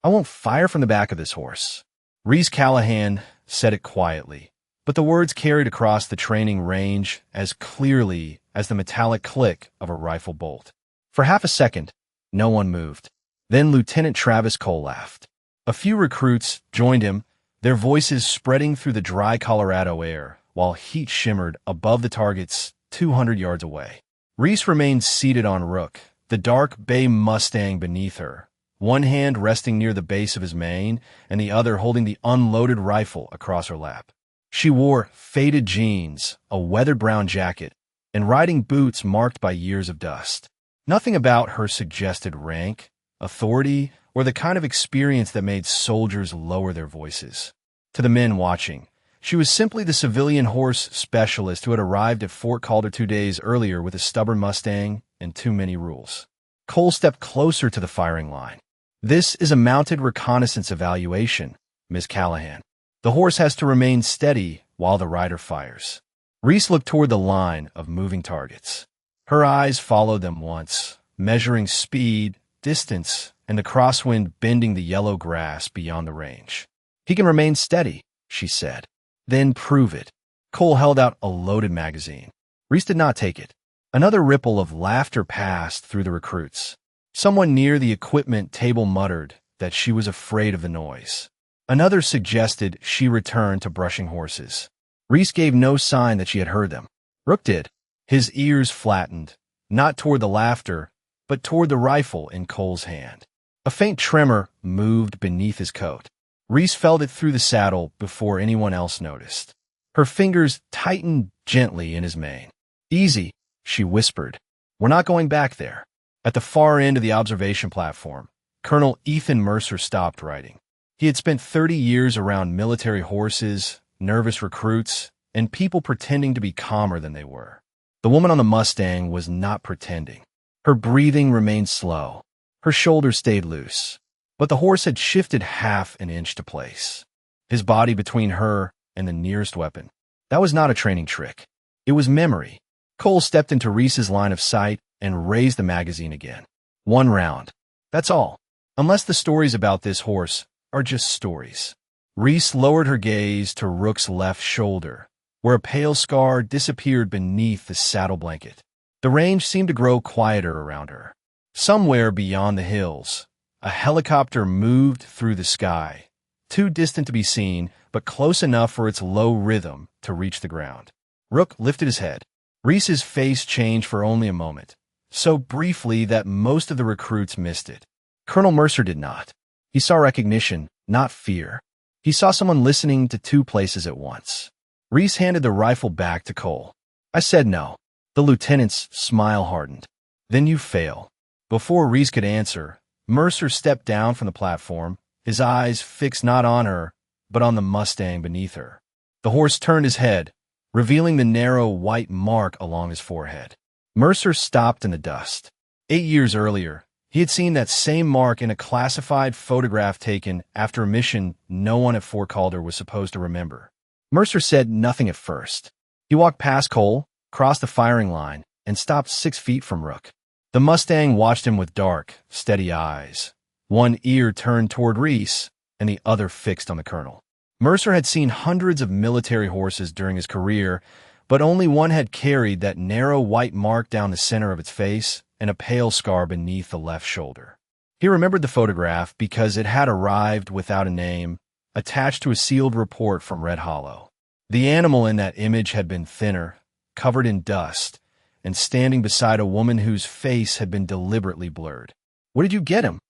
I won't fire from the back of this horse. Reese Callahan said it quietly, but the words carried across the training range as clearly as the metallic click of a rifle bolt. For half a second, no one moved. Then Lieutenant Travis Cole laughed. A few recruits joined him, their voices spreading through the dry Colorado air, while heat shimmered above the targets 200 yards away. Reese remained seated on Rook, the dark bay Mustang beneath her, one hand resting near the base of his mane and the other holding the unloaded rifle across her lap. She wore faded jeans, a weathered brown jacket, and riding boots marked by years of dust. Nothing about her suggested rank, authority, or the kind of experience that made soldiers lower their voices. To the men watching, she was simply the civilian horse specialist who had arrived at Fort Calder 2 days earlier with a stubborn Mustang and too many rules. Cole stepped closer to the firing line. "This is a mounted reconnaissance evaluation, Ms. Callahan. The horse has to remain steady while the rider fires." Reese looked toward the line of moving targets. Her eyes followed them once, measuring speed, distance, and the crosswind bending the yellow grass beyond the range. "He can remain steady," she said. "Then prove it." Cole held out a loaded magazine. Reese did not take it. Another ripple of laughter passed through the recruits. Someone near the equipment table muttered that she was afraid of the noise. Another suggested she return to brushing horses. Reese gave no sign that she had heard them. Rook did. His ears flattened, not toward the laughter, but toward the rifle in Cole's hand. A faint tremor moved beneath his coat. Reese felt it through the saddle before anyone else noticed. Her fingers tightened gently in his mane. "Easy," she whispered. "We're not going back there." At the far end of the observation platform, Colonel Ethan Mercer stopped writing. He had spent 30 years around military horses, nervous recruits, and people pretending to be calmer than they were. The woman on the Mustang was not pretending. Her breathing remained slow. Her shoulders stayed loose. But the horse had shifted half an inch to place, his body between her and the nearest weapon. That was not a training trick. It was memory. Cole stepped into Reese's line of sight and raised the magazine again. One round. That's all. Unless the stories about this horse are just stories. Reese lowered her gaze to Rook's left shoulder, where a pale scar disappeared beneath the saddle blanket. The range seemed to grow quieter around her. Somewhere beyond the hills, a helicopter moved through the sky, too distant to be seen, but close enough for its low rhythm to reach the ground. Rook lifted his head. Reese's face changed for only a moment, so briefly that most of the recruits missed it. Colonel Mercer did not. He saw recognition, not fear. He saw someone listening to two places at once. Reese handed the rifle back to Cole. "I said no." The lieutenant's smile hardened. "Then you fail." Before Reese could answer, Mercer stepped down from the platform, his eyes fixed not on her, but on the Mustang beneath her. The horse turned his head, revealing the narrow white mark along his forehead. Mercer stopped in the dust. 8 years earlier, he had seen that same mark in a classified photograph taken after a mission no one at Fort Calder was supposed to remember. Mercer said nothing at first. He walked past Cole, crossed the firing line, and stopped 6 feet from Rook. The Mustang watched him with dark, steady eyes, one ear turned toward Reese and the other fixed on the colonel. Mercer had seen hundreds of military horses during his career, but only one had carried that narrow white mark down the center of its face and a pale scar beneath the left shoulder. He remembered the photograph because it had arrived without a name, attached to a sealed report from Red Hollow. The animal in that image had been thinner, covered in dust, and standing beside a woman whose face had been deliberately blurred. "Where did you get him?"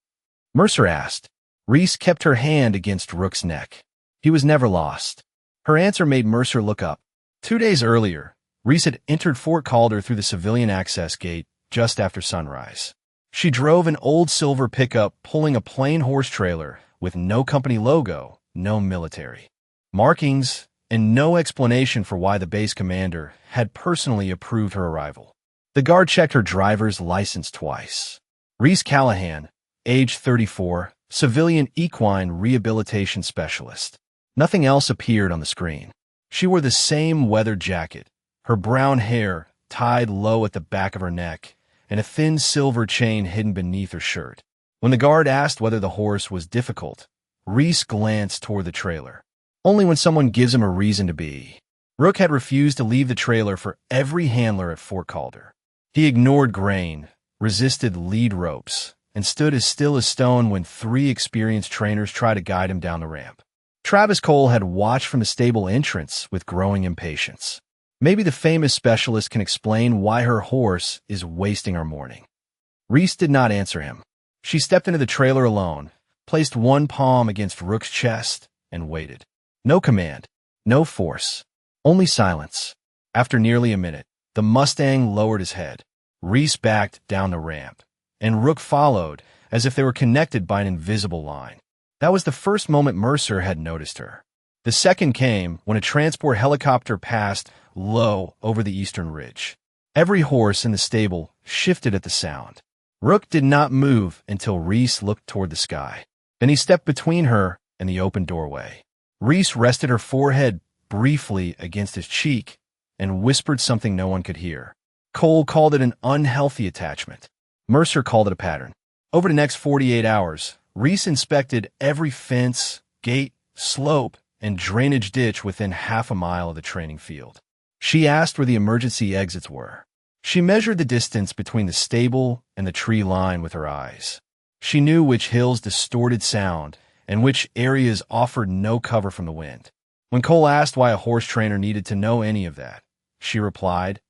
Mercer asked. Reese kept her hand against Rook's neck. He was never lost. Her answer made Mercer look up. 2 days earlier, Reese had entered Fort Calder through the civilian access gate just after sunrise. She drove an old silver pickup pulling a plain horse trailer with no company logo, no military markings, and no explanation for why the base commander had personally approved her arrival. The guard checked her driver's license twice. Reese Callahan, age 34, civilian equine rehabilitation specialist. Nothing else appeared on the screen. She wore the same weathered jacket, her brown hair tied low at the back of her neck, and a thin silver chain hidden beneath her shirt. When the guard asked whether the horse was difficult, Reese glanced toward the trailer. Only when someone gives him a reason to be. Rook had refused to leave the trailer for every handler at Fort Calder. He ignored grain, resisted lead ropes, and stood as still as stone when 3 experienced trainers tried to guide him down the ramp. Travis Cole had watched from the stable entrance with growing impatience. Maybe the famous specialist can explain why her horse is wasting our morning. Reese did not answer him. She stepped into the trailer alone, placed one palm against Rook's chest, and waited. No command, no force, only silence. After nearly a minute, the Mustang lowered his head. Reese backed down the ramp, and Rook followed as if they were connected by an invisible line. That was the first moment Mercer had noticed her. The second came when a transport helicopter passed low over the eastern ridge. Every horse in the stable shifted at the sound. Rook did not move until Reese looked toward the sky. Then he stepped between her and the open doorway. Reese rested her forehead briefly against his cheek and whispered something no one could hear. Cole called it an unhealthy attachment. Mercer called it a pattern. Over the next 48 hours, Reese inspected every fence, gate, slope, and drainage ditch within half a mile of the training field. She asked where the emergency exits were. She measured the distance between the stable and the tree line with her eyes. She knew which hills distorted sound and which areas offered no cover from the wind. When Cole asked why a horse trainer needed to know any of that, she replied,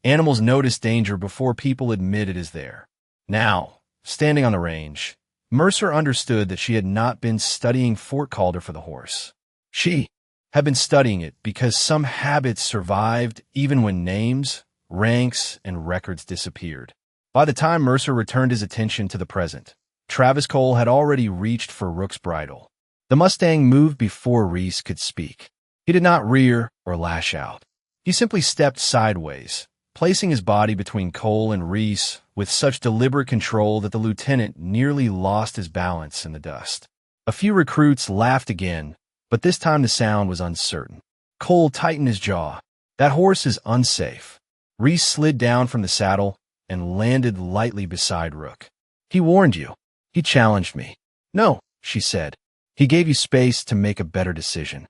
"Animals notice danger before people admit it is there." Now, standing on the range, Mercer understood that she had not been studying Fort Calder for the horse. She had been studying it because some habits survived even when names, ranks, and records disappeared. By the time Mercer returned his attention to the present, Travis Cole had already reached for Rook's bridle. The Mustang moved before Reese could speak. He did not rear or lash out. He simply stepped sideways, placing his body between Cole and Reese with such deliberate control that the lieutenant nearly lost his balance in the dust. A few recruits laughed again, but this time the sound was uncertain. Cole tightened his jaw. "That horse is unsafe." Reese slid down from the saddle and landed lightly beside Rook. "He warned you. He challenged me." "No," she said. "He gave you space to make a better decision."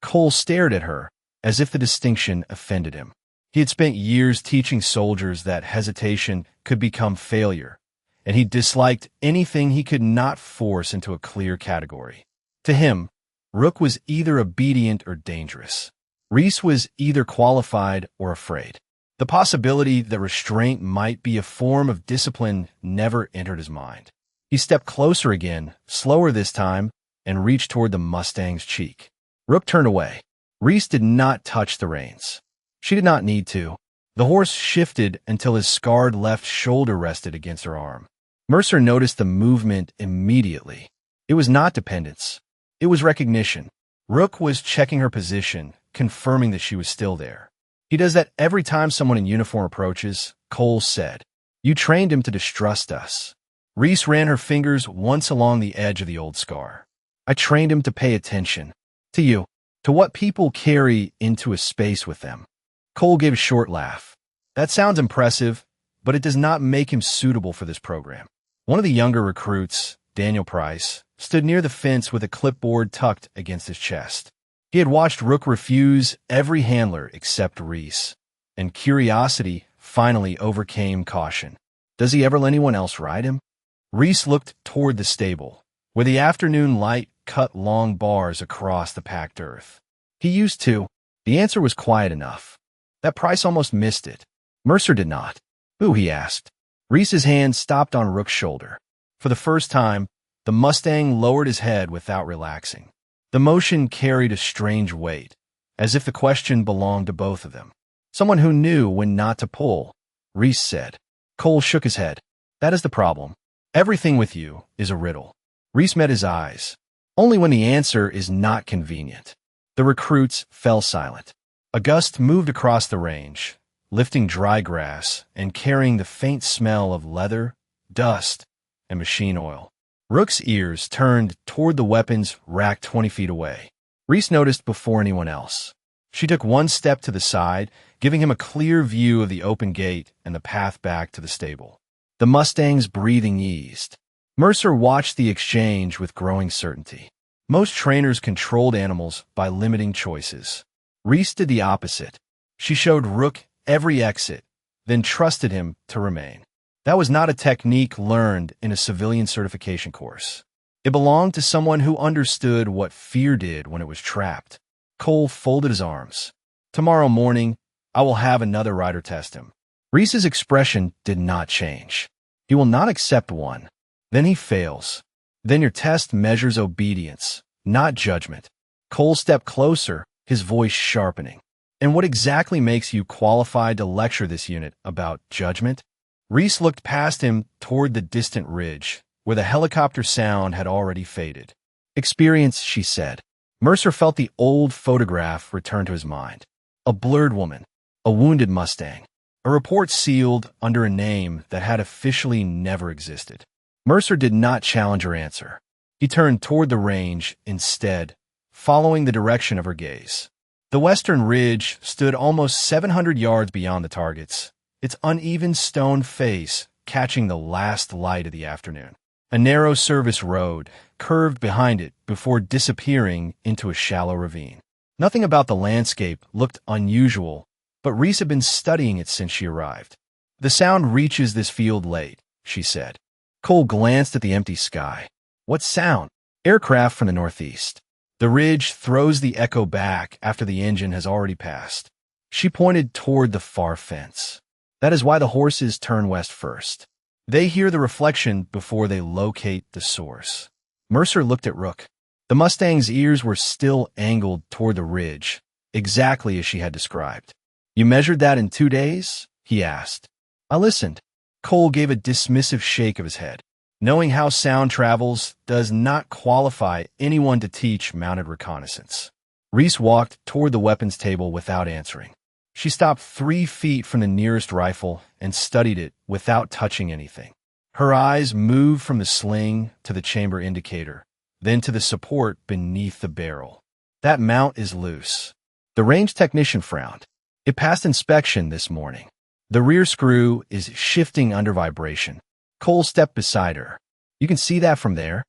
Cole stared at her, as if the distinction offended him. He had spent years teaching soldiers that hesitation could become failure, and he disliked anything he could not force into a clear category. To him, Rook was either obedient or dangerous. Reese was either qualified or afraid. The possibility that restraint might be a form of discipline never entered his mind. He stepped closer again, slower this time, and reached toward the Mustang's cheek. Rook turned away. Reese did not touch the reins. She did not need to. The horse shifted until his scarred left shoulder rested against her arm. Mercer noticed the movement immediately. It was not dependence. It was recognition. Rook was checking her position, confirming that she was still there. "He does that every time someone in uniform approaches," Cole said. "You trained him to distrust us." Reese ran her fingers once along the edge of the old scar. "I trained him to pay attention. To you. To what people carry into a space with them." Cole gave a short laugh. "That sounds impressive, but it does not make him suitable for this program." One of the younger recruits, Daniel Price, stood near the fence with a clipboard tucked against his chest. He had watched Rook refuse every handler except Reese, and curiosity finally overcame caution. "Does he ever let anyone else ride him?" Reese looked toward the stable, where the afternoon light cut long bars across the packed earth. "He used to." The answer was quiet enough. That Price almost missed it. Mercer did not. "Who?" he asked. Reese's hand stopped on Rook's shoulder. For the first time, the Mustang lowered his head without relaxing. The motion carried a strange weight, as if the question belonged to both of them. "Someone who knew when not to pull," Reese said. Cole shook his head. "That is the problem. Everything with you is a riddle." Reese met his eyes. "Only when the answer is not convenient." The recruits fell silent. A gust moved across the range, lifting dry grass and carrying the faint smell of leather, dust, and machine oil. Rook's ears turned toward the weapons racked 20 feet away. Reese noticed before anyone else. She took one step to the side, giving him a clear view of the open gate and the path back to the stable. The Mustang's breathing eased. Mercer watched the exchange with growing certainty. Most trainers controlled animals by limiting choices. Reese did the opposite. She showed Rook every exit, then trusted him to remain. That was not a technique learned in a civilian certification course. It belonged to someone who understood what fear did when it was trapped. Cole folded his arms. Tomorrow morning, I will have another rider test him. Reese's expression did not change. He will not accept one. Then he fails. Then your test measures obedience, not judgment. Cole stepped closer, his voice sharpening. And what exactly makes you qualified to lecture this unit about judgment? Reese looked past him toward the distant ridge, where the helicopter sound had already faded. Experience, she said. Mercer felt the old photograph return to his mind. A blurred woman, a wounded Mustang, a report sealed under a name that had officially never existed. Mercer did not challenge her answer. He turned toward the range instead, following the direction of her gaze. The western ridge stood almost 700 yards beyond the targets, its uneven stone face catching the last light of the afternoon. A narrow service road curved behind it before disappearing into a shallow ravine. Nothing about the landscape looked unusual, but Reese had been studying it since she arrived. The sound reaches this field late, she said. Cole glanced at the empty sky. What sound? Aircraft from the northeast. The ridge throws the echo back after the engine has already passed. She pointed toward the far fence. That is why the horses turn west first. They hear the reflection before they locate the source. Mercer looked at Rook. The Mustang's ears were still angled toward the ridge, exactly as she had described. You measured that in 2 days? He asked. I listened. Cole gave a dismissive shake of his head. Knowing how sound travels does not qualify anyone to teach mounted reconnaissance. Reese walked toward the weapons table without answering. She stopped 3 feet from the nearest rifle and studied it without touching anything. Her eyes moved from the sling to the chamber indicator, then to the support beneath the barrel. That mount is loose. The range technician frowned. It passed inspection this morning. The rear screw is shifting under vibration. Cole stepped beside her. You can see that from there?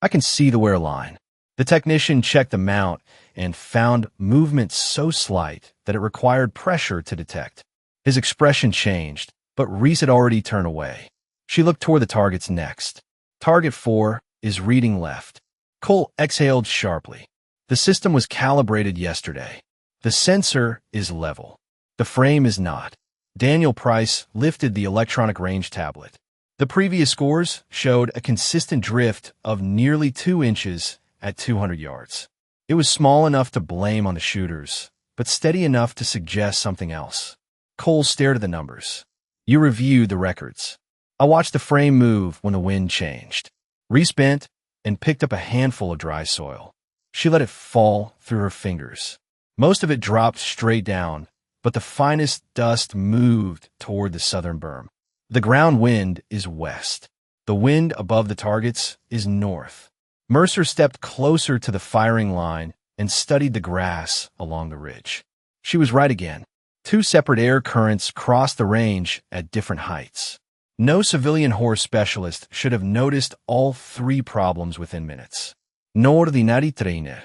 I can see the wear line. The technician checked the mount and found movement so slight that it required pressure to detect. His expression changed, but Reese had already turned away. She looked toward the targets next. Target 4 is reading left. Cole exhaled sharply. The system was calibrated yesterday. The sensor is level. The frame is not. Daniel Price lifted the electronic range tablet. The previous scores showed a consistent drift of nearly 2 inches at 200 yards. It was small enough to blame on the shooters, but steady enough to suggest something else. Cole stared at the numbers. You reviewed the records. I watched the frame move when the wind changed. Reese bent and picked up a handful of dry soil. She let it fall through her fingers. Most of it dropped straight down, but the finest dust moved toward the southern berm. The ground wind is west. The wind above the targets is north. Mercer stepped closer to the firing line and studied the grass along the ridge. She was right again. 2 separate air currents crossed the range at different heights. No civilian horse specialist should have noticed all 3 problems within minutes. Nor the ordinary trainer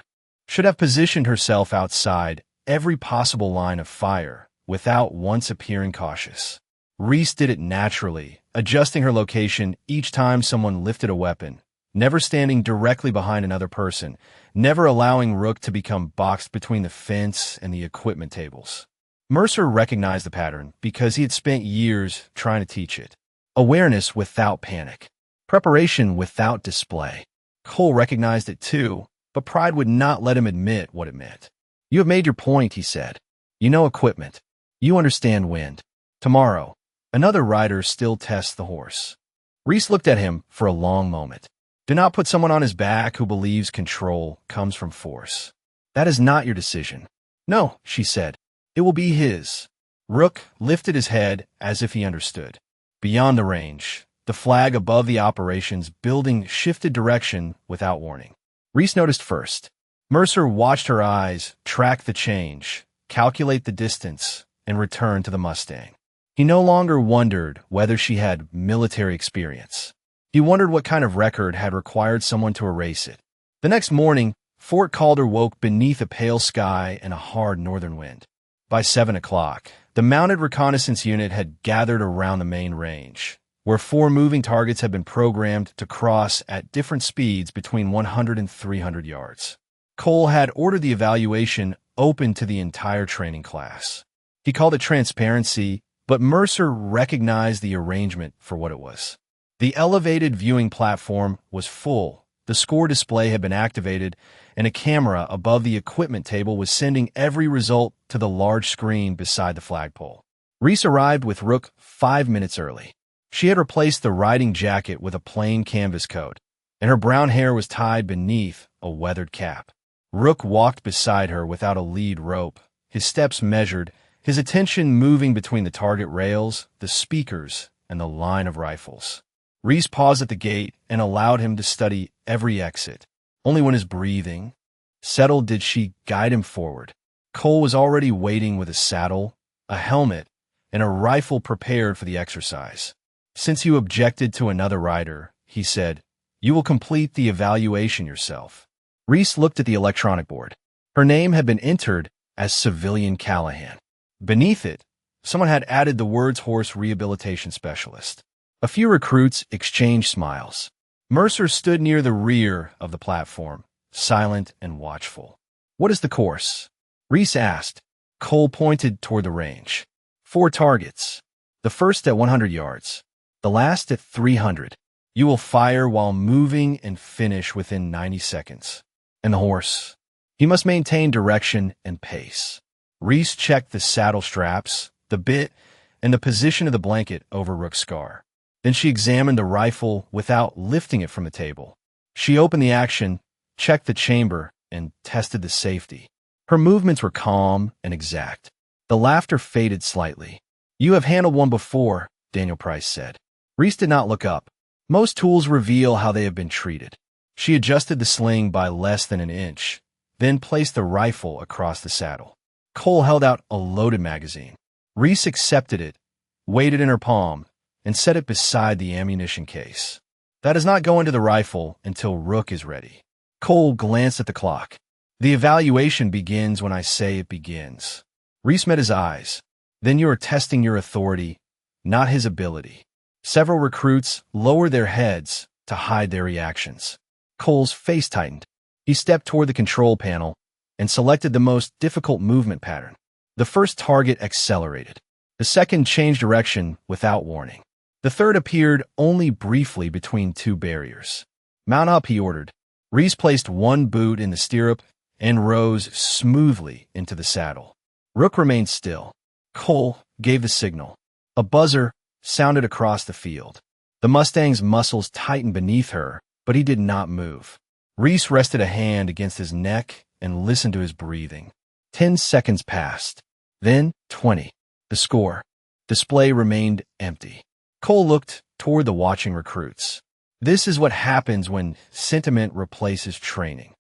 should have positioned herself outside every possible line of fire without once appearing cautious. Reese did it naturally, adjusting her location each time someone lifted a weapon, never standing directly behind another person, never allowing Rook to become boxed between the fence and the equipment tables. Mercer recognized the pattern because he had spent years trying to teach it. Awareness without panic. Preparation without display. Cole recognized it too, but pride would not let him admit what it meant. You have made your point, he said. You know equipment. You understand wind. Tomorrow, another rider still tests the horse. Reese looked at him for a long moment. Do not put someone on his back who believes control comes from force. That is not your decision. No, she said. It will be his. Rook lifted his head as if he understood. Beyond the range, the flag above the operations building shifted direction without warning. Reese noticed first. Mercer watched her eyes track the change, calculate the distance, and return to the Mustang. He no longer wondered whether she had military experience. He wondered what kind of record had required someone to erase it. The next morning, Fort Calder woke beneath a pale sky and a hard northern wind. By 7 o'clock, the mounted reconnaissance unit had gathered around the main range, where 4 moving targets had been programmed to cross at different speeds between 100 and 300 yards. Cole had ordered the evaluation open to the entire training class. He called it transparency, but Mercer recognized the arrangement for what it was. The elevated viewing platform was full, the score display had been activated, and a camera above the equipment table was sending every result to the large screen beside the flagpole. Reese arrived with Rook 5 minutes early. She had replaced the riding jacket with a plain canvas coat, and her brown hair was tied beneath a weathered cap. Rook walked beside her without a lead rope, his steps measured, his attention moving between the target rails, the speakers, and the line of rifles. Reese paused at the gate and allowed him to study every exit. Only when his breathing settled did she guide him forward. Cole was already waiting with a saddle, a helmet, and a rifle prepared for the exercise. "Since you objected to another rider," he said, "you will complete the evaluation yourself." Reese looked at the electronic board. Her name had been entered as Civilian Callahan. Beneath it, someone had added the words Horse Rehabilitation Specialist. A few recruits exchanged smiles. Mercer stood near the rear of the platform, silent and watchful. "What is the course?" Reese asked. Cole pointed toward the range. 4 targets. The first at 100 yards. The last at 300. You will fire while moving and finish within 90 seconds. And the horse? He must maintain direction and pace. Reese checked the saddle straps, the bit, and the position of the blanket over Rook's scar. Then she examined the rifle without lifting it from the table. She opened the action, checked the chamber, and tested the safety. Her movements were calm and exact. The laughter faded slightly. "You have handled one before," Daniel Price said. Reese did not look up. Most tools reveal how they have been treated. She adjusted the sling by less than an inch, then placed the rifle across the saddle. Cole held out a loaded magazine. Reese accepted it, weighed it in her palm, and set it beside the ammunition case. "That does not go into the rifle until Rook is ready." Cole glanced at the clock. "The evaluation begins when I say it begins." Reese met his eyes. "Then you are testing your authority, not his ability." Several recruits lowered their heads to hide their reactions. Cole's face tightened. He stepped toward the control panel and selected the most difficult movement pattern. The first target accelerated. The second changed direction without warning. The third appeared only briefly between 2 barriers. "Mount up," he ordered. Reese placed one boot in the stirrup and rose smoothly into the saddle. Rook remained still. Cole gave the signal. A buzzer sounded across the field. The Mustang's muscles tightened beneath her, but he did not move. Reese rested a hand against his neck and listened to his breathing. 10 seconds passed. Then 20. The score display remained empty. Cole looked toward the watching recruits. This is what happens when sentiment replaces training.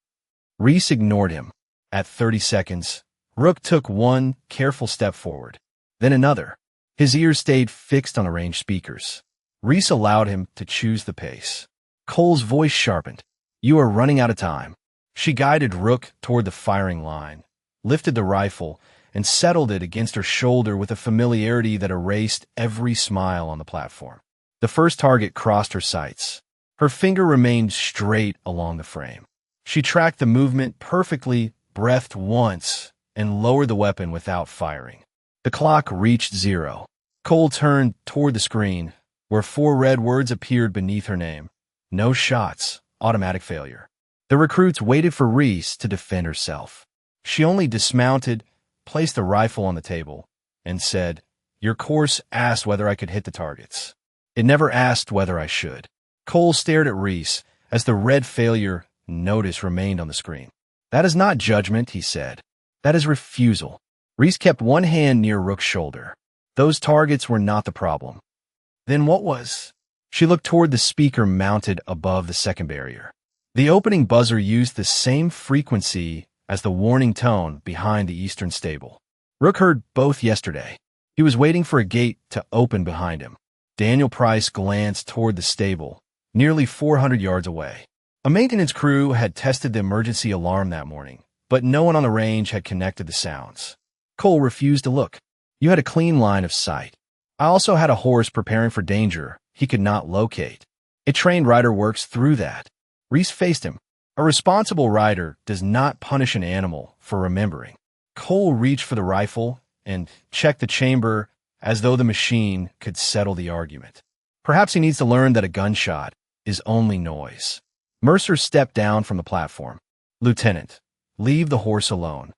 Reese ignored him. At 30 seconds, Rook took one careful step forward, then another. His ears stayed fixed on the range speakers. Reese allowed him to choose the pace. Cole's voice sharpened. "You are running out of time." She guided Rook toward the firing line, lifted the rifle, and settled it against her shoulder with a familiarity that erased every smile on the platform. The first target crossed her sights. Her finger remained straight along the frame. She tracked the movement perfectly, breathed once, and lowered the weapon without firing. The clock reached 0. Cole turned toward the screen, where 4 red words appeared beneath her name. "No shots. Automatic failure." The recruits waited for Reese to defend herself. She only dismounted, placed the rifle on the table, and said, "Your course asked whether I could hit the targets. It never asked whether I should." Cole stared at Reese as the red failure notice remained on the screen. "That is not judgment," he said. "That is refusal." Reese kept one hand near Rook's shoulder. Those targets were not the problem. Then what was? She looked toward the speaker mounted above the second barrier. The opening buzzer used the same frequency as the warning tone behind the eastern stable. Rook heard both yesterday. He was waiting for a gate to open behind him. Daniel Price glanced toward the stable, nearly 400 yards away. A maintenance crew had tested the emergency alarm that morning, but no one on the range had connected the sounds. Cole refused to look. You had a clean line of sight. I also had a horse preparing for danger he could not locate. A trained rider works through that. Reese faced him. A responsible rider does not punish an animal for remembering. Cole reached for the rifle and checked the chamber as though the machine could settle the argument. Perhaps he needs to learn that a gunshot is only noise. Mercer stepped down from the platform. Lieutenant, leave the horse alone.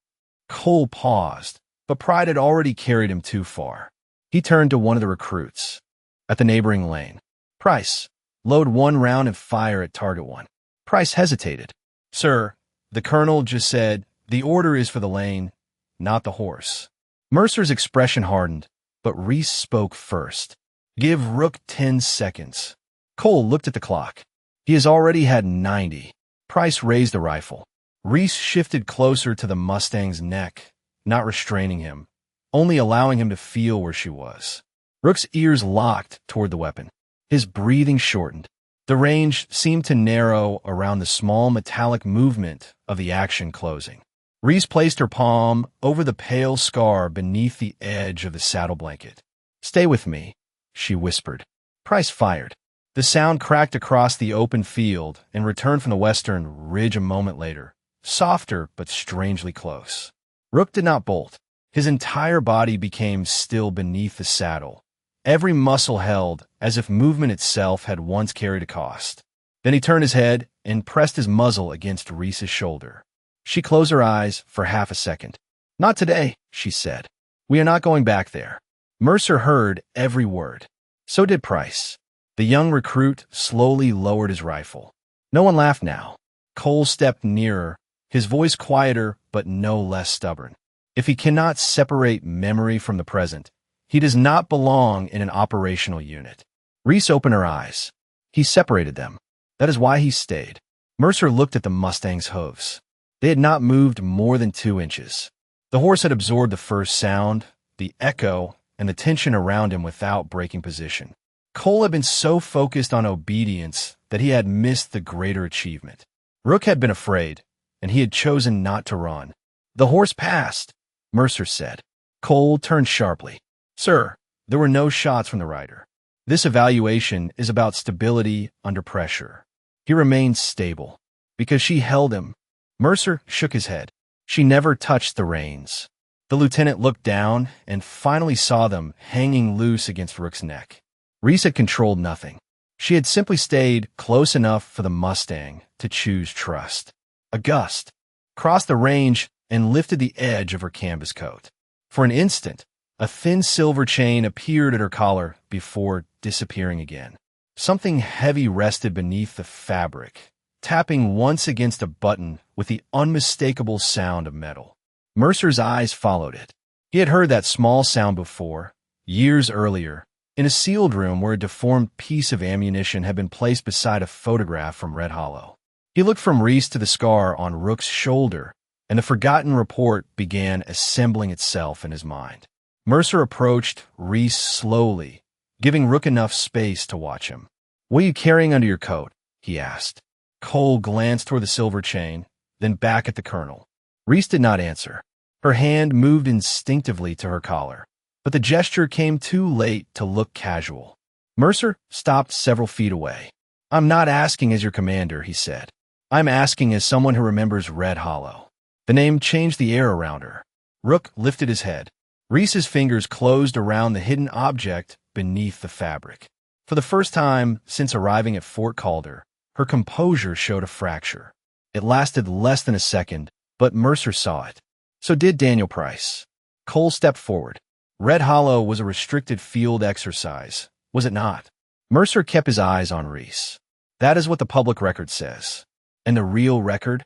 Cole paused, but pride had already carried him too far. He turned to one of the recruits. At the neighboring lane. Price, load 1 round and fire at target 1. Price hesitated. Sir, the colonel just said, the order is for the lane, not the horse. Mercer's expression hardened, but Reese spoke first. Give Rook 10 seconds. Cole looked at the clock. He has already had 90. Price raised the rifle. Reese shifted closer to the Mustang's neck, not restraining him, only allowing him to feel where she was. Rook's ears locked toward the weapon. His breathing shortened. The range seemed to narrow around the small metallic movement of the action closing. Reese placed her palm over the pale scar beneath the edge of the saddle blanket. Stay with me, she whispered. Price fired. The sound cracked across the open field and returned from the western ridge a moment later, softer but strangely close. Rook did not bolt. His entire body became still beneath the saddle, every muscle held as if movement itself had once carried a cost. Then he turned his head and pressed his muzzle against Reese's shoulder. She closed her eyes for half a second. Not today, she said. We are not going back there. Mercer heard every word. So did Price. The young recruit slowly lowered his rifle. No one laughed now. Cole stepped nearer, his voice quieter but no less stubborn. If he cannot separate memory from the present, he does not belong in an operational unit. Reese opened her eyes. He separated them. That is why he stayed. Mercer looked at the Mustang's hooves. They had not moved more than 2 inches. The horse had absorbed the first sound, the echo, and the tension around him without breaking position. Cole had been so focused on obedience that he had missed the greater achievement. Rook had been afraid, and he had chosen not to run. The horse passed, Mercer said. Cole turned sharply. Sir, there were no shots from the rider. This evaluation is about stability under pressure. He remained stable. Because she held him. Mercer shook his head. She never touched the reins. The lieutenant looked down and finally saw them hanging loose against Rook's neck. Reese had controlled nothing. She had simply stayed close enough for the Mustang to choose trust. A gust crossed the range and lifted the edge of her canvas coat. For an instant, a thin silver chain appeared at her collar before disappearing again. Something heavy rested beneath the fabric, tapping once against a button with the unmistakable sound of metal. Mercer's eyes followed it. He had heard that small sound before, years earlier, in a sealed room where a deformed piece of ammunition had been placed beside a photograph from Red Hollow. He looked from Reese to the scar on Rook's shoulder, and the forgotten report began assembling itself in his mind. Mercer approached Reese slowly, giving Rook enough space to watch him. What are you carrying under your coat? He asked. Cole glanced toward the silver chain, then back at the colonel. Reese did not answer. Her hand moved instinctively to her collar, but the gesture came too late to look casual. Mercer stopped several feet away. I'm not asking as your commander, he said. I'm asking as someone who remembers Red Hollow. The name changed the air around her. Rook lifted his head. Reese's fingers closed around the hidden object beneath the fabric. For the first time since arriving at Fort Calder, her composure showed a fracture. It lasted less than a second, but Mercer saw it. So did Daniel Price. Cole stepped forward. Red Hollow was a restricted field exercise, was it not? Mercer kept his eyes on Reese. That is what the public record says. And the real record?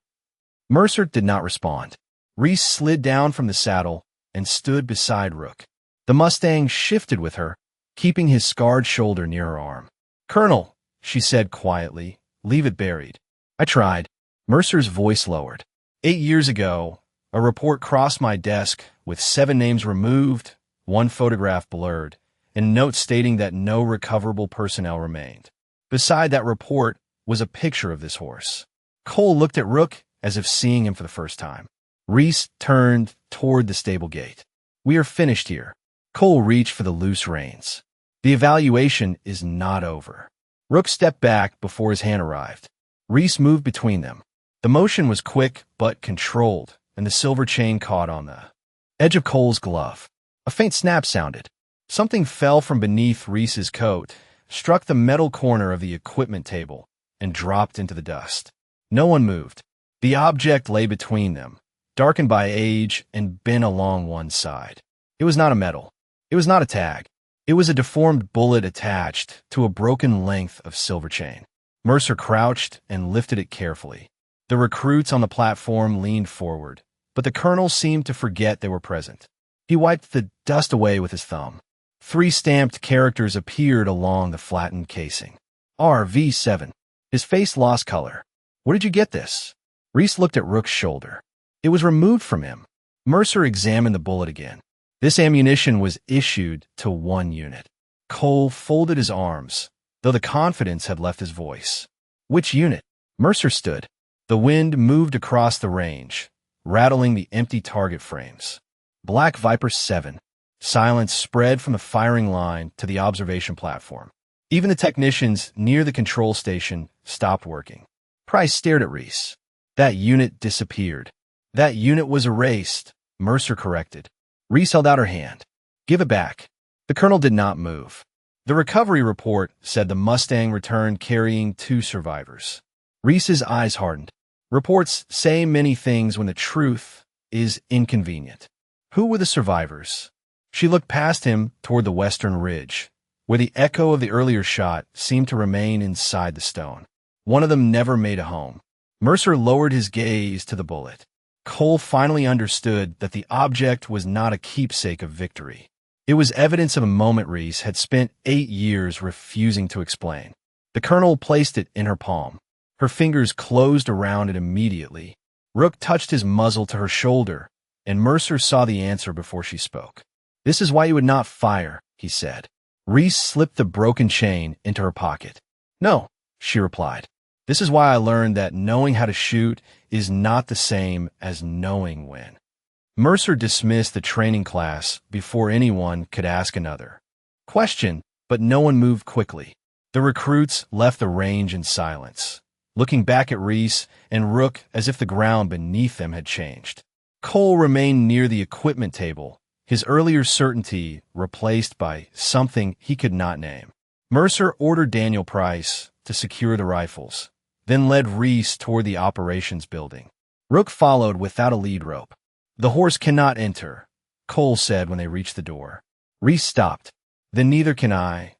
Mercer did not respond. Reese slid down from the saddle and stood beside Rook. The Mustang shifted with her, keeping his scarred shoulder near her arm. Colonel, she said quietly, leave it buried. I tried. Mercer's voice lowered. 8 years ago, a report crossed my desk with 7 names removed, 1 photograph blurred, and notes stating that no recoverable personnel remained. Beside that report was a picture of this horse. Cole looked at Rook as if seeing him for the first time. Reese turned toward the stable gate. "We are finished here." Cole reached for the loose reins. "The evaluation is not over." Rook stepped back before his hand arrived. Reese moved between them. The motion was quick but controlled, and the silver chain caught on the edge of Cole's glove. A faint snap sounded. Something fell from beneath Reese's coat, struck the metal corner of the equipment table, and dropped into the dust. No one moved. The object lay between them, darkened by age and bent along one side. It was not a medal. It was not a tag. It was a deformed bullet attached to a broken length of silver chain. Mercer crouched and lifted it carefully. The recruits on the platform leaned forward, but the colonel seemed to forget they were present. He wiped the dust away with his thumb. 3 stamped characters appeared along the flattened casing. RV7. His face lost color. "Where did you get this?" Reese looked at Rook's shoulder. "It was removed from him." Mercer examined the bullet again. This ammunition was issued to 1 unit. Cole folded his arms, though the confidence had left his voice. "Which unit?" Mercer stood. The wind moved across the range, rattling the empty target frames. Black Viper 7. Silence spread from the firing line to the observation platform. Even the technicians near the control station stopped working. Price stared at Reese. "That unit disappeared." "That unit was erased," Mercer corrected. Reese held out her hand. "Give it back." The colonel did not move. The recovery report said the Mustang returned carrying 2 survivors. Reese's eyes hardened. Reports say many things when the truth is inconvenient. Who were the survivors? She looked past him toward the western ridge, where the echo of the earlier shot seemed to remain inside the stone. One of them never made a home. Mercer lowered his gaze to the bullet. Cole finally understood that the object was not a keepsake of victory. It was evidence of a moment Reese had spent 8 years refusing to explain. The colonel placed it in her palm. Her fingers closed around it immediately. Rook touched his muzzle to her shoulder, and Mercer saw the answer before she spoke. "This is why you would not fire," he said. Reese slipped the broken chain into her pocket. "No," she replied. "This is why I learned that knowing how to shoot is not the same as knowing when." Mercer dismissed the training class before anyone could ask another question, but no one moved quickly. The recruits left the range in silence, looking back at Reese and Rook as if the ground beneath them had changed. Cole remained near the equipment table, his earlier certainty replaced by something he could not name. Mercer ordered Daniel Price to secure the rifles, then led Reese toward the operations building. Rook followed without a lead rope. "The horse cannot enter," Cole said when they reached the door. Reese stopped. "Then neither can I."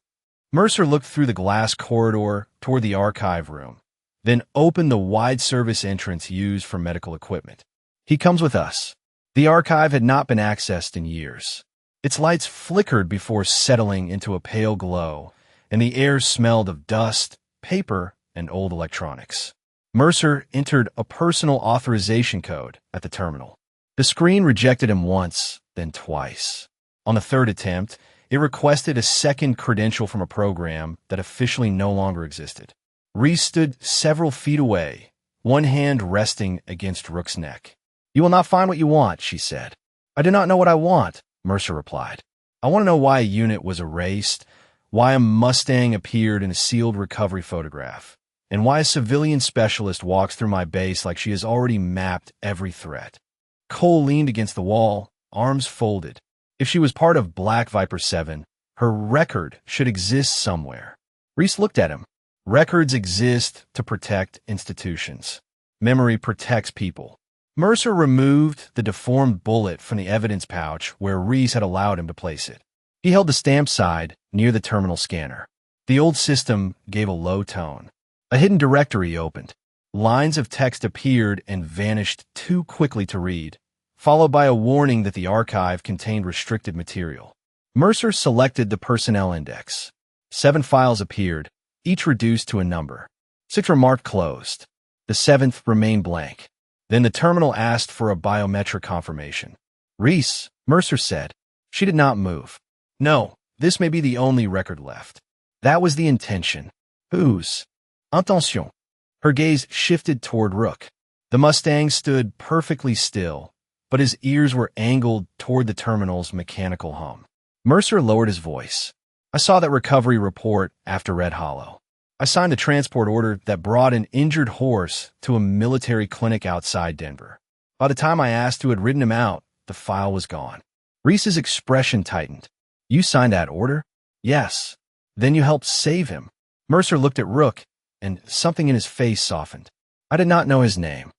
Mercer looked through the glass corridor toward the archive room, then opened the wide service entrance used for medical equipment. "He comes with us." The archive had not been accessed in years. Its lights flickered before settling into a pale glow, and the air smelled of dust, paper, and old electronics. Mercer entered a personal authorization code at the terminal. The screen rejected him once, then twice. On the 3rd attempt, it requested a second credential from a program that officially no longer existed. Reese stood several feet away, one hand resting against Rook's neck. "You will not find what you want," she said. "I do not know what I want," Mercer replied. "I want to know why a unit was erased, why a Mustang appeared in a sealed recovery photograph, and why a civilian specialist walks through my base like she has already mapped every threat." Cole leaned against the wall, arms folded. If she was part of Black Viper 7, her record should exist somewhere. Reese looked at him. Records exist to protect institutions. Memory protects people. Mercer removed the deformed bullet from the evidence pouch where Reese had allowed him to place it. He held the stamp side near the terminal scanner. The old system gave a low tone. A hidden directory opened. Lines of text appeared and vanished too quickly to read, followed by a warning that the archive contained restricted material. Mercer selected the personnel index. 7 files appeared, each reduced to a number. 6 were marked closed. The 7th remained blank. Then the terminal asked for a biometric confirmation. "Reese," Mercer said. She did not move. "No, this may be the only record left." That was the intention. Whose? Attention. Her gaze shifted toward Rook. The Mustang stood perfectly still, but his ears were angled toward the terminal's mechanical hum. Mercer lowered his voice. I saw that recovery report after Red Hollow. I signed a transport order that brought an injured horse to a military clinic outside Denver. By the time I asked who had ridden him out, the file was gone. Reese's expression tightened. You signed that order? Yes. Then you helped save him. Mercer looked at Rook, and something in his face softened. I did not know his name.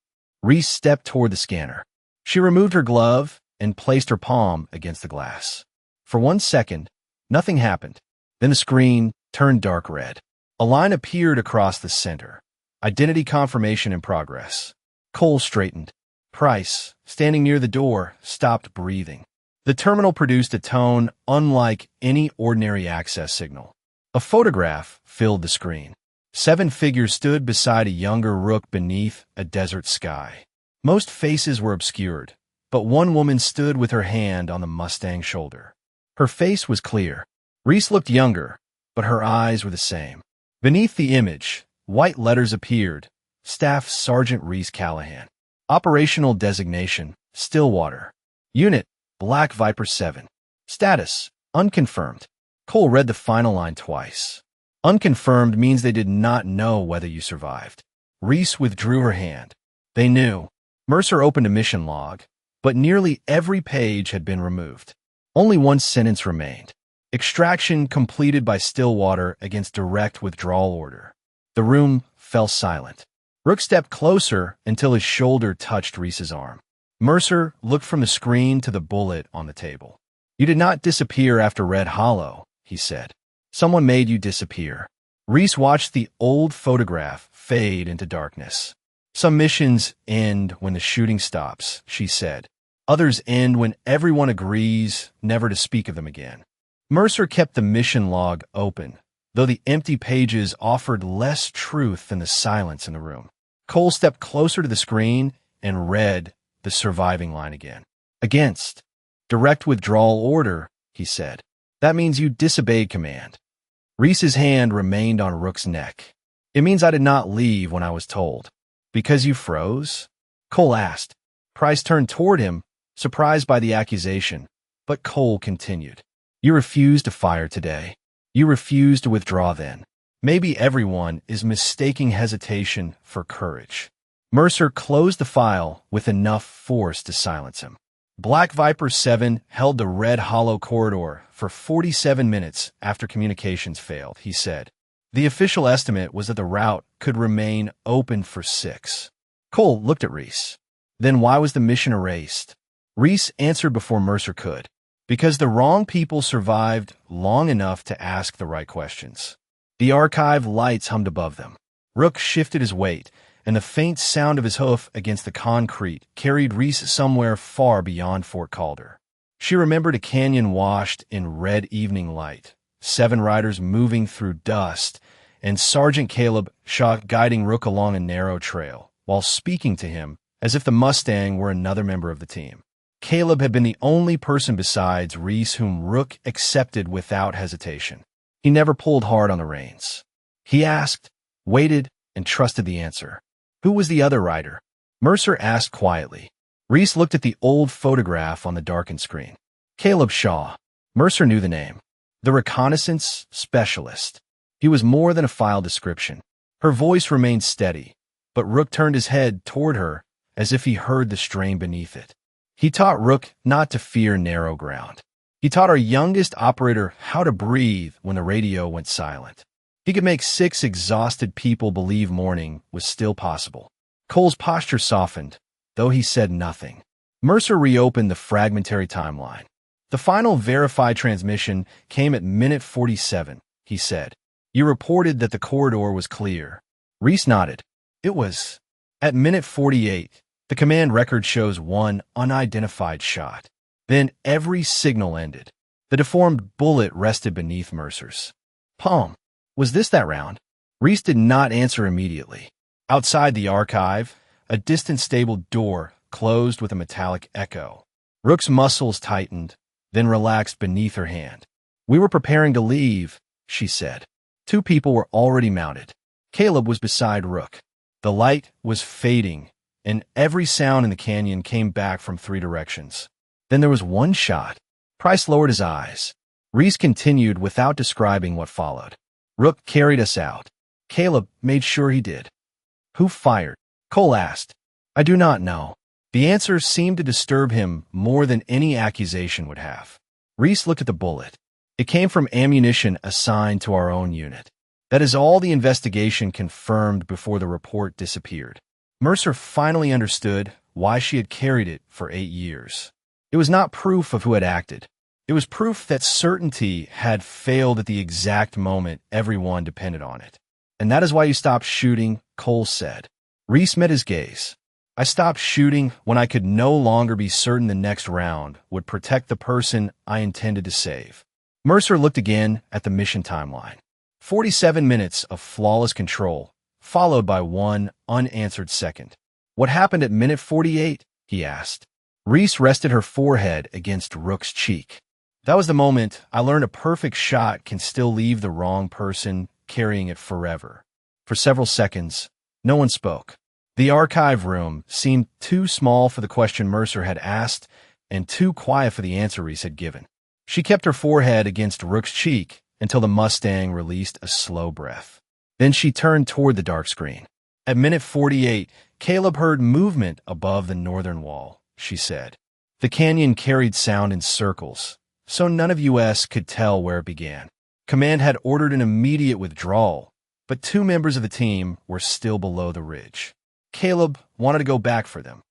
Reese stepped toward the scanner. She removed her glove and placed her palm against the glass. For 1 second, nothing happened. Then the screen turned dark red. A line appeared across the center. Identity confirmation in progress. Cole straightened. Price, standing near the door, stopped breathing. The terminal produced a tone unlike any ordinary access signal. A photograph filled the screen. 7 figures stood beside a younger Rook beneath a desert sky. Most faces were obscured, but one woman stood with her hand on the Mustang's shoulder. Her face was clear. Reese looked younger, but her eyes were the same. Beneath the image, white letters appeared. Staff Sergeant Reese Callahan. Operational designation, Stillwater. Unit, Black Viper 7. Status, unconfirmed. Cole read the final line twice. Unconfirmed means they did not know whether you survived. Reese withdrew her hand. They knew. Mercer opened a mission log, but nearly every page had been removed. Only one sentence remained. Extraction completed by Stillwater against direct withdrawal order. The room fell silent. Rook stepped closer until his shoulder touched Reese's arm. Mercer looked from the screen to the bullet on the table. You did not disappear after Red Hollow, he said. Someone made you disappear. Reese watched the old photograph fade into darkness. Some missions end when the shooting stops, she said. Others end when everyone agrees never to speak of them again. Mercer kept the mission log open, though the empty pages offered less truth than the silence in the room. Cole stepped closer to the screen and read the surviving line again. Against direct withdrawal order, he said. That means you disobeyed command. Reese's hand remained on Rook's neck. It means I did not leave when I was told. Because you froze? Cole asked. Price turned toward him, surprised by the accusation, but Cole continued. You refused to fire today. You refused to withdraw then. Maybe everyone is mistaking hesitation for courage. Mercer closed the file with enough force to silence him. Black Viper 7 held the Red Hollow corridor for 47 minutes after communications failed, he said. The official estimate was that the route could remain open for 6. Cole looked at Reese. Then why was the mission erased? Reese answered before Mercer could. Because the wrong people survived long enough to ask the right questions. The archive lights hummed above them. Rook shifted his weight, and the faint sound of his hoof against the concrete carried Reese somewhere far beyond Fort Calder. She remembered a canyon washed in red evening light, 7 riders moving through dust, and Sergeant Caleb Shaw guiding Rook along a narrow trail, while speaking to him as if the Mustang were another member of the team. Caleb had been the only person besides Reese whom Rook accepted without hesitation. He never pulled hard on the reins. He asked, waited, and trusted the answer. Who was the other rider? Mercer asked quietly. Reese looked at the old photograph on the darkened screen. Caleb Shaw. Mercer knew the name. The reconnaissance specialist. He was more than a file description. Her voice remained steady, but Rook turned his head toward her as if he heard the strain beneath it. He taught Rook not to fear narrow ground. He taught our youngest operator how to breathe when the radio went silent. He could make 6 exhausted people believe morning was still possible. Cole's posture softened, though he said nothing. Mercer reopened the fragmentary timeline. The final verified transmission came at minute 47, he said. You reported that the corridor was clear. Reese nodded. It was. At minute 48, the command record shows one unidentified shot. Then every signal ended. The deformed bullet rested beneath Mercer's palm. Was this that round? Reese did not answer immediately. Outside the archive, a distant stable door closed with a metallic echo. Rook's muscles tightened, then relaxed beneath her hand. We were preparing to leave, she said. Two people were already mounted. Caleb was beside Rook. The light was fading, and every sound in the canyon came back from three directions. Then there was one shot. Price lowered his eyes. Reese continued without describing what followed. Rook carried us out. Caleb made sure he did. Who fired? Cole asked. I do not know. The answer seemed to disturb him more than any accusation would have. Reese looked at the bullet. It came from ammunition assigned to our own unit. That is all the investigation confirmed before the report disappeared. Mercer finally understood why she had carried it for 8 years. It was not proof of who had acted. It was proof that certainty had failed at the exact moment everyone depended on it. And that is why you stopped shooting, Cole said. Reese met his gaze. I stopped shooting when I could no longer be certain the next round would protect the person I intended to save. Mercer looked again at the mission timeline. 47 minutes of flawless control, followed by one unanswered second. What happened at minute 48? He asked. Reese rested her forehead against Rook's cheek. That was the moment I learned a perfect shot can still leave the wrong person carrying it forever. For several seconds, no one spoke. The archive room seemed too small for the question Mercer had asked and too quiet for the answer Reese had given. She kept her forehead against Rook's cheek until the Mustang released a slow breath. Then she turned toward the dark screen. At minute 48, Caleb heard movement above the northern wall, she said. The canyon carried sound in circles, so none of us could tell where it began. Command had ordered an immediate withdrawal, but 2 members of the team were still below the ridge. Caleb wanted to go back for them.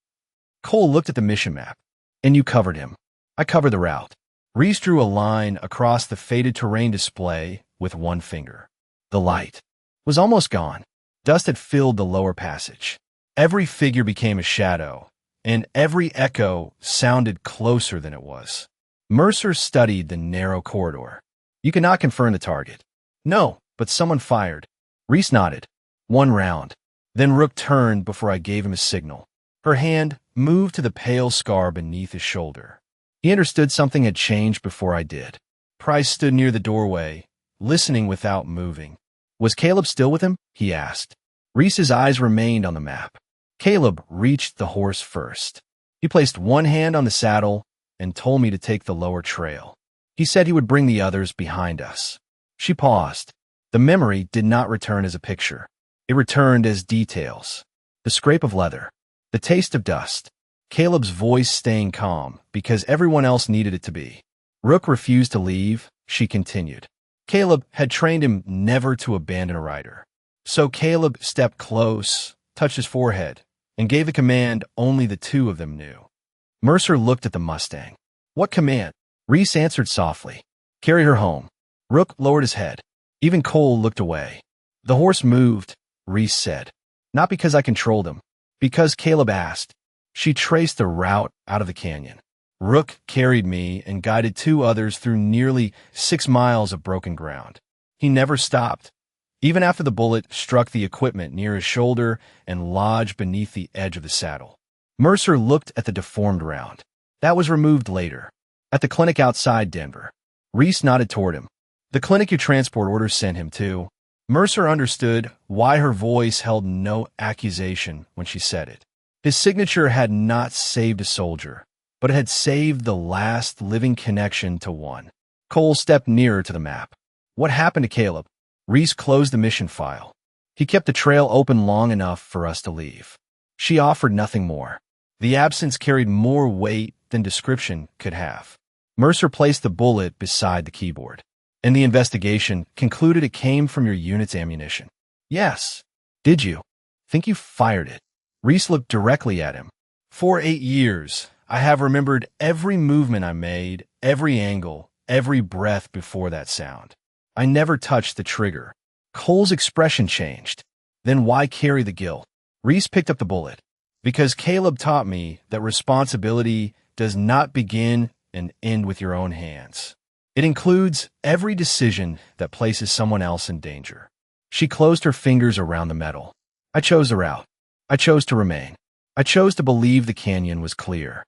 Cole looked at the mission map. And you covered him. I covered the route. Reese drew a line across the faded terrain display with one finger. The light was almost gone. Dust had filled the lower passage. Every figure became a shadow, and every echo sounded closer than it was. Mercer studied the narrow corridor. You cannot confirm the target. No, but someone fired. Reese nodded. 1 round. Then Rook turned before I gave him a signal. Her hand moved to the pale scar beneath his shoulder. He understood something had changed before I did. Price stood near the doorway, listening without moving. Was Caleb still with him? He asked. Reese's eyes remained on the map. Caleb reached the horse first. He placed one hand on the saddle and told me to take the lower trail. He said he would bring the others behind us. She paused. The memory did not return as a picture. It returned as details. The scrape of leather. The taste of dust. Caleb's voice staying calm because everyone else needed it to be. Rook refused to leave, she continued. Caleb had trained him never to abandon a rider. So Caleb stepped close, touched his forehead, and gave the command only the 2 of them knew. Mercer looked at the Mustang. What command? Reese answered softly. Carry her home. Rook lowered his head. Even Cole looked away. The horse moved, Reese said. Not because I controlled him, because Caleb asked. She traced the route out of the canyon. Rook carried me and guided 2 others through nearly 6 miles of broken ground. He never stopped, even after the bullet struck the equipment near his shoulder and lodged beneath the edge of the saddle. Mercer looked at the deformed round. That was removed later, at the clinic outside Denver. Reese nodded toward him. The clinic your transport orders sent him to. Mercer understood why her voice held no accusation when she said it. His signature had not saved a soldier, but it had saved the last living connection to one. Cole stepped nearer to the map. What happened to Caleb? Reese closed the mission file. He kept the trail open long enough for us to leave. She offered nothing more. The absence carried more weight than description could have. Mercer placed the bullet beside the keyboard. And the investigation concluded it came from your unit's ammunition. Yes. Did you? Think you fired it? Reese looked directly at him. For 8 years, I have remembered every movement I made, every angle, every breath before that sound. I never touched the trigger. Cole's expression changed. Then why carry the guilt? Reese picked up the bullet. Because Caleb taught me that responsibility does not begin and end with your own hands. It includes every decision that places someone else in danger. She closed her fingers around the metal. I chose the route. I chose to remain. I chose to believe the canyon was clear.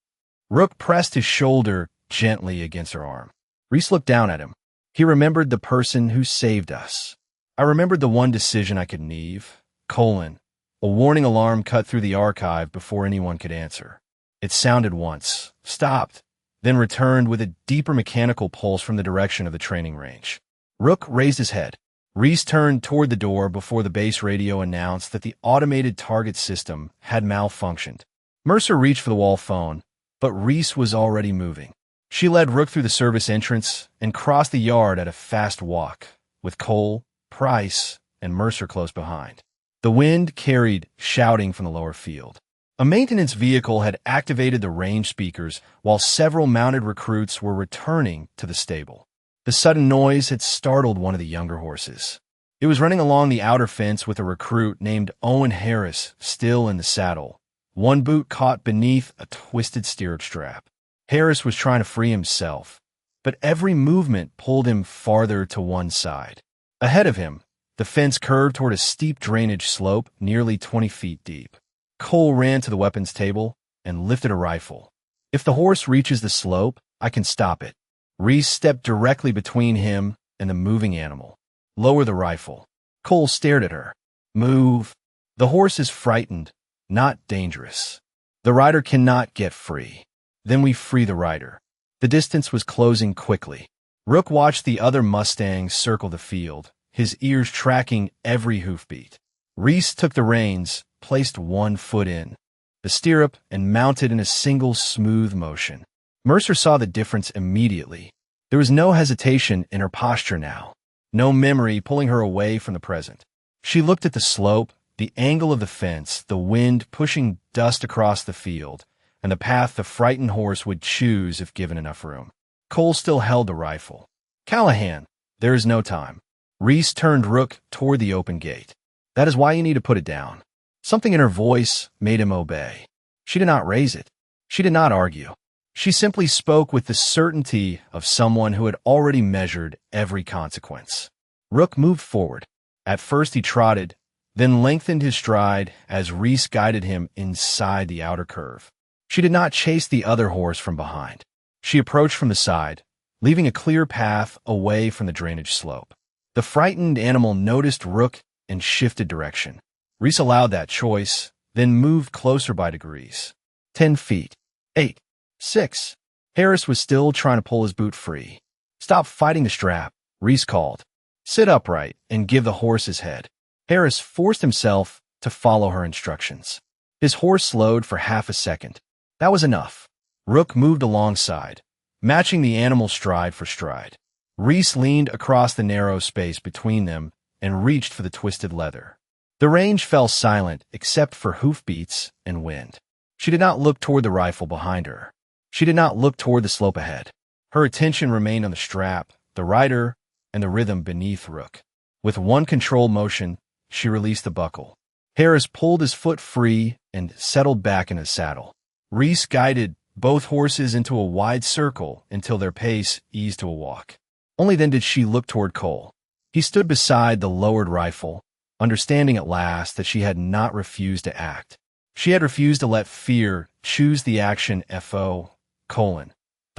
Rook pressed his shoulder gently against her arm. Reese looked down at him. He remembered the person who saved us. I remembered the one decision I could leave. Colon. A warning alarm cut through the archive before anyone could answer. It sounded once, stopped, then returned with a deeper mechanical pulse from the direction of the training range. Rook raised his head. Reese turned toward the door before the base radio announced that the automated target system had malfunctioned. Mercer reached for the wall phone, but Reese was already moving. She led Rook through the service entrance and crossed the yard at a fast walk, with Cole, Price, and Mercer close behind. The wind carried shouting from the lower field. A maintenance vehicle had activated the range speakers while several mounted recruits were returning to the stable. The sudden noise had startled one of the younger horses. It was running along the outer fence with a recruit named Owen Harris still in the saddle, one boot caught beneath a twisted stirrup strap. Harris was trying to free himself, but every movement pulled him farther to one side. Ahead of him, the fence curved toward a steep drainage slope nearly 20 feet deep. Cole ran to the weapons table and lifted a rifle. If the horse reaches the slope, I can stop it. Reese stepped directly between him and the moving animal. Lower the rifle. Cole stared at her. Move. The horse is frightened, not dangerous. The rider cannot get free. Then we free the rider. The distance was closing quickly. Rook watched the other Mustangs circle the field, his ears tracking every hoofbeat. Reese took the reins, placed one foot in the stirrup, and mounted in a single smooth motion. Mercer saw the difference immediately. There was no hesitation in her posture now, no memory pulling her away from the present. She looked at the slope, the angle of the fence, the wind pushing dust across the field, and the path the frightened horse would choose if given enough room. Cole still held the rifle. Callahan, there is no time. Reese turned Rook toward the open gate. That is why you need to put it down. Something in her voice made him obey. She did not raise it. She did not argue. She simply spoke with the certainty of someone who had already measured every consequence. Rook moved forward. At first he trotted, then lengthened his stride as Reese guided him inside the outer curve. She did not chase the other horse from behind. She approached from the side, leaving a clear path away from the drainage slope. The frightened animal noticed Rook and shifted direction. Reese allowed that choice, then moved closer by degrees. 10 feet. 8. 6. Harris was still trying to pull his boot free. Stop fighting the strap, Reese called. Sit upright and give the horse his head. Harris forced himself to follow her instructions. His horse slowed for half a second. That was enough. Rook moved alongside, matching the animal's stride for stride. Reese leaned across the narrow space between them and reached for the twisted leather. The range fell silent except for hoofbeats and wind. She did not look toward the rifle behind her. She did not look toward the slope ahead. Her attention remained on the strap, the rider, and the rhythm beneath Rook. With one controlled motion, she released the buckle. Harris pulled his foot free and settled back in his saddle. Reese guided both horses into a wide circle until their pace eased to a walk. Only then did she look toward Cole. He stood beside the lowered rifle, understanding at last that she had not refused to act. She had refused to let fear choose the action. The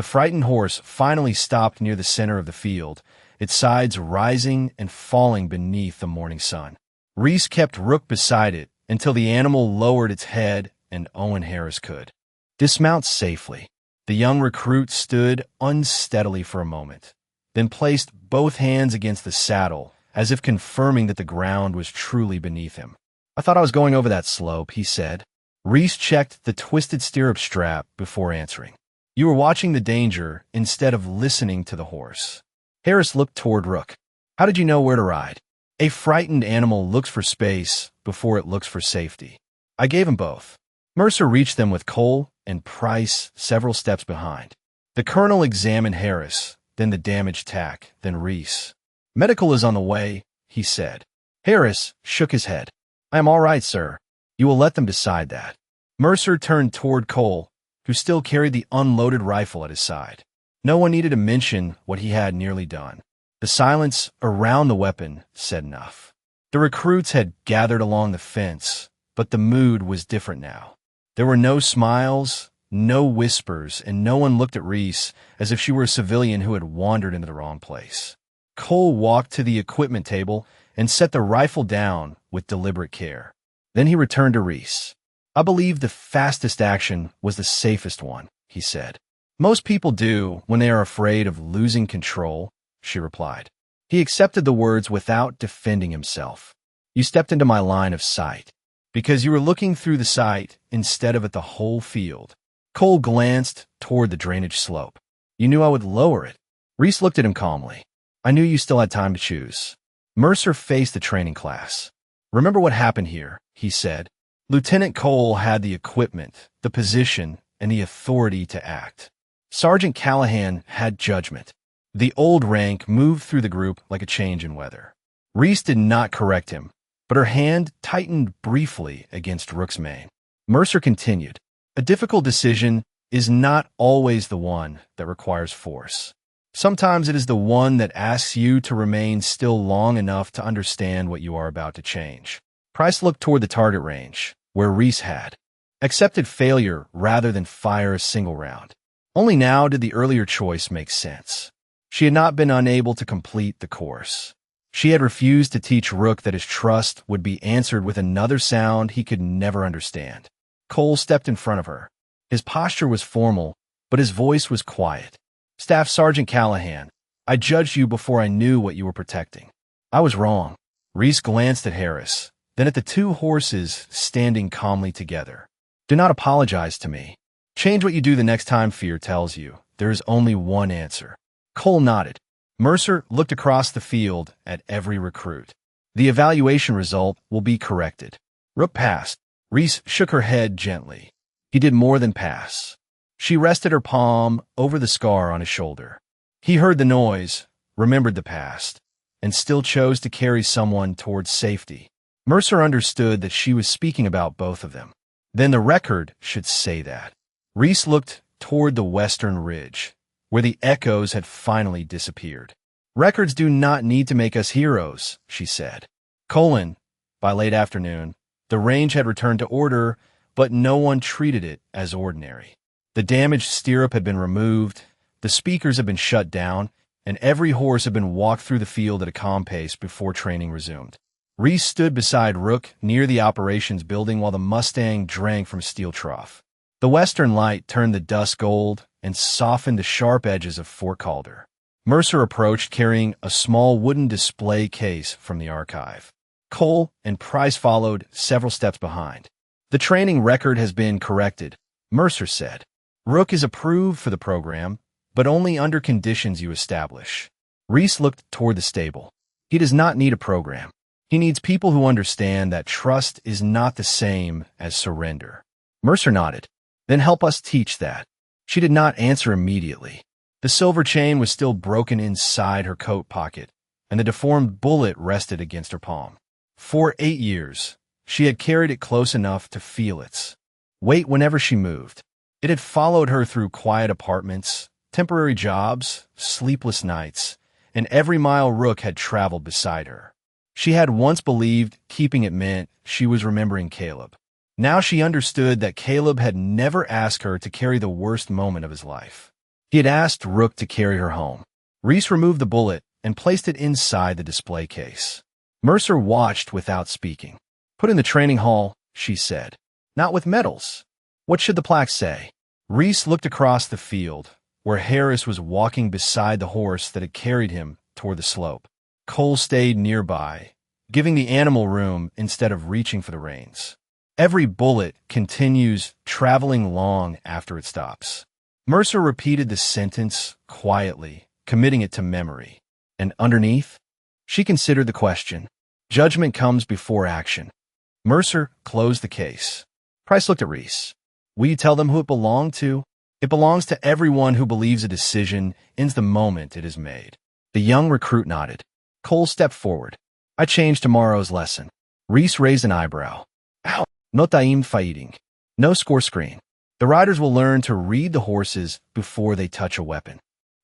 frightened horse finally stopped near the center of the field, its sides rising and falling beneath the morning sun. Reese kept Rook beside it until the animal lowered its head and Owen Harris could. Dismount safely. The young recruit stood unsteadily for a moment, then placed both hands against the saddle as if confirming that the ground was truly beneath him. I thought I was going over that slope, he said. Reese checked the twisted stirrup strap before answering. You were watching the danger instead of listening to the horse. Harris looked toward Rook. How did you know where to ride? A frightened animal looks for space before it looks for safety. I gave him both. Mercer reached them with Cole and Price several steps behind. The colonel examined Harris, then the damaged tack, then Reese. Medical is on the way, he said. Harris shook his head. I am all right, sir. You will let them decide that. Mercer turned toward Cole, who still carried the unloaded rifle at his side. No one needed to mention what he had nearly done. The silence around the weapon said enough. The recruits had gathered along the fence, but the mood was different now. There were no smiles, no whispers, and no one looked at Reese as if she were a civilian who had wandered into the wrong place. Cole walked to the equipment table and set the rifle down with deliberate care. Then he returned to Reese. "I believe the fastest action was the safest one," he said. "Most people do when they are afraid of losing control," she replied. He accepted the words without defending himself. "You stepped into my line of sight because you were looking through the sight instead of at the whole field." Cole glanced toward the drainage slope. "You knew I would lower it." Reese looked at him calmly. "I knew you still had time to choose." Mercer faced the training class. "Remember what happened here," he said. "Lieutenant Cole had the equipment, the position, and the authority to act. Sergeant Callahan had judgment." The old rank moved through the group like a change in weather. Reese did not correct him, but her hand tightened briefly against Rook's mane. Mercer continued, "A difficult decision is not always the one that requires force. Sometimes it is the one that asks you to remain still long enough to understand what you are about to change." Price looked toward the target range, where Reese had accepted failure rather than fire a single round. Only now did the earlier choice make sense. She had not been unable to complete the course. She had refused to teach Rook that his trust would be answered with another sound he could never understand. Cole stepped in front of her. His posture was formal, but his voice was quiet. "Staff Sergeant Callahan, I judged you before I knew what you were protecting. I was wrong." Reese glanced at Harris, then at the two horses standing calmly together. "Do not apologize to me. Change what you do the next time fear tells you. There is only one answer." Cole nodded. Mercer looked across the field at every recruit. "The evaluation result will be corrected." Rook passed. Reese shook her head gently. He did more than pass. She rested her palm over the scar on his shoulder. He heard the noise, remembered the past, and still chose to carry someone towards safety. Mercer understood that she was speaking about both of them. Then the record should say that. Reese looked toward the western ridge, where the echoes had finally disappeared. "Records do not need to make us heroes," she said. By late afternoon, the range had returned to order, but no one treated it as ordinary. The damaged stirrup had been removed, the speakers had been shut down, and every horse had been walked through the field at a calm pace before training resumed. Reese stood beside Rook near the operations building while the Mustang drank from a steel trough. The western light turned the dust gold and softened the sharp edges of Fort Calder. Mercer approached carrying a small wooden display case from the archive. Cole and Price followed several steps behind. "The training record has been corrected," Mercer said. "Rook is approved for the program, but only under conditions you establish." Reese looked toward the stable. "He does not need a program. He needs people who understand that trust is not the same as surrender." Mercer nodded. "Then help us teach that." She did not answer immediately. The silver chain was still broken inside her coat pocket, and the deformed bullet rested against her palm. For 8 years, she had carried it close enough to feel its weight whenever she moved. It had followed her through quiet apartments, temporary jobs, sleepless nights, and every mile Rook had traveled beside her. She had once believed keeping it meant she was remembering Caleb. Now she understood that Caleb had never asked her to carry the worst moment of his life. He had asked Rook to carry her home. Reese removed the bullet and placed it inside the display case. Mercer watched without speaking. "Put in the training hall," she said. "Not with medals." "What should the plaque say?" Reese looked across the field, where Harris was walking beside the horse that had carried him toward the slope. Cole stayed nearby, giving the animal room instead of reaching for the reins. "Every bullet continues traveling long after it stops." Mercer repeated the sentence quietly, committing it to memory. "And underneath?" She considered the question. "Judgment comes before action." Mercer closed the case. Price looked at Reese. "Will you tell them who it belonged to?" "It belongs to everyone who believes a decision ends the moment it is made." The young recruit nodded. Cole stepped forward. "I changed tomorrow's lesson." Reese raised an eyebrow. "Ow. No time fighting. No score screen. The riders will learn to read the horses before they touch a weapon."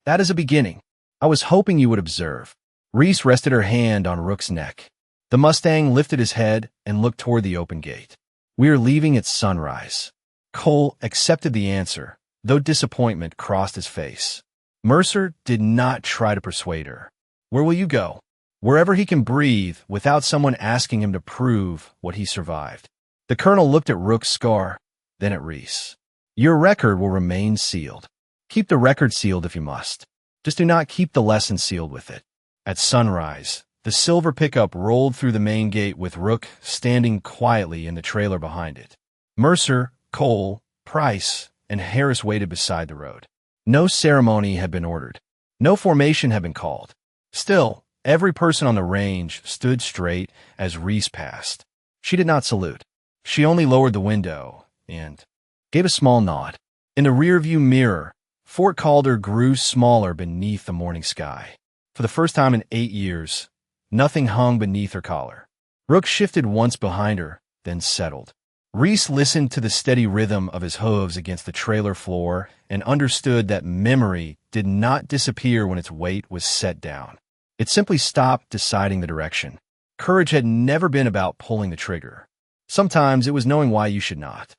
"That is a beginning. I was hoping you would observe." Reese rested her hand on Rook's neck. The Mustang lifted his head and looked toward the open gate. "We are leaving at sunrise." Cole accepted the answer, though disappointment crossed his face. Mercer did not try to persuade her. "Where will you go?" wherever he can breathe without someone asking him to prove what he survived. The colonel looked at Rook's scar, then at Reese. Your record will remain sealed. Keep the record sealed if you must. Just do not keep the lesson sealed with it. At sunrise, the silver pickup rolled through the main gate with Rook standing quietly in the trailer behind it. Mercer, Cole, Price, and Harris waited beside the road. No ceremony had been ordered. No formation had been called. Still, every person on the range stood straight as Reese passed. She did not salute. She only lowered the window and gave a small nod. In the rearview mirror, Fort Calder grew smaller beneath the morning sky. For the first time in 8 years, nothing hung beneath her collar. Rook shifted once behind her, then settled. Reese listened to the steady rhythm of his hooves against the trailer floor and understood that memory did not disappear when its weight was set down. It simply stopped deciding the direction. Courage had never been about pulling the trigger. Sometimes it was knowing why you should not.